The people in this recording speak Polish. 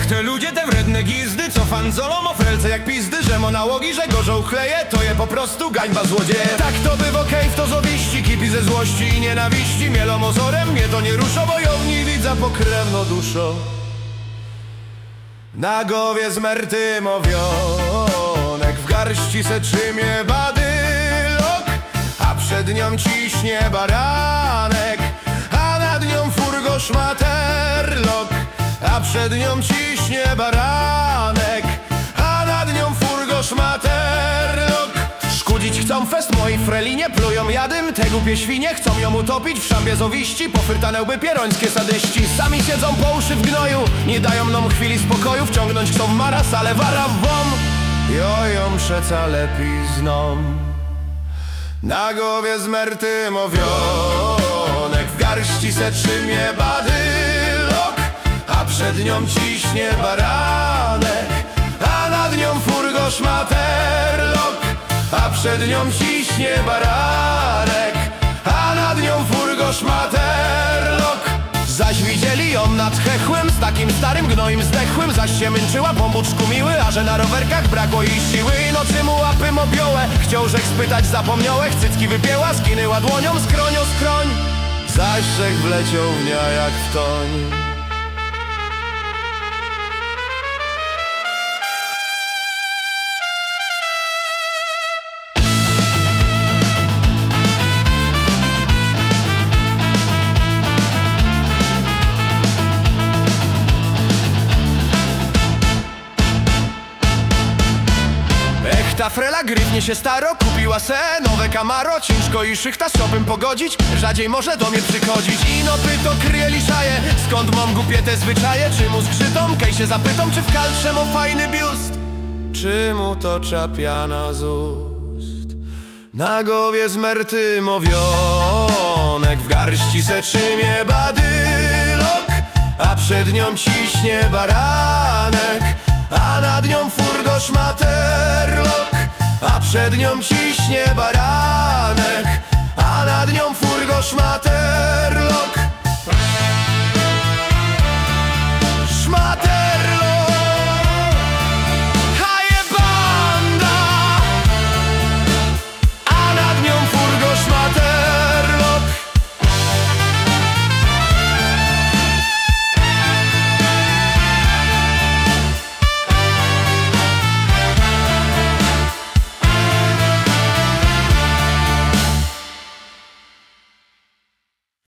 Te ludzie, te wredne gizdy, co fanzolą o frelce jak pizdy, że monałogi, że gorzą chleje, to je po prostu gańba złodzieje. Tak to by w okej, w to zowiści, kipi ze złości i nienawiści, mielą ozorem, mnie to nie ruszą, wojowni widza pokrewno duszą. Na głowie zmerty mowionek, w garści se trzymie badylok, a przed nią ciśnie baranek, a nad nią furgo szmaterlok. A przed nią ciśnie baranek, a nad nią furgo szmaterlok. Szkudzić chcą fest mojej frelinie, plują jadym, te głupie świnie chcą ją utopić w szambie zowiści, pofyrtanęłby pierońskie sadyści. Sami siedzą po uszy w gnoju, nie dają nam chwili spokoju, wciągnąć chcą w maras, ale wara w wom, joją przeca lepiej zną. Na głowie zmerty mowionek, w garści se trzymie badylok, a przed nią ciśnie baranek, a nad nią furgo szmaterlok. A przed nią ciśnie baranek, a nad nią furgo szmaterlok. Zaś widzieli ją nad hechłem, z takim starym gnoim zdechłym, zaś się męczyła po buczku miły, a że na rowerkach brakło jej siły i nocy mu łapy mobiłe. Chciał rzek spytać, zapomniałech, cycki wypięła, skinęła dłonią, skroń o skroń. Zaś rzek wleciał w nią jak w toń. Ta frela gryznie się staro, kupiła se nowe Camaro. Ciężko i szychta z szopem pogodzić, rzadziej może do mnie przychodzić. Ino pyto kryje liszaje, skąd mam głupie te zwyczaje. Czy mu zgrzytom, kej się zapytom, czy w kaltrze mu fajny biust, czy mu to czapiana z ust. Na głowie zmerty mowionek, w garści se trzymie badylok, a przed nią ciśnie baranek, a nad nią furgo szmaterlok. A przed nią ciśnie baranek, a nad nią furgo szmaterlok.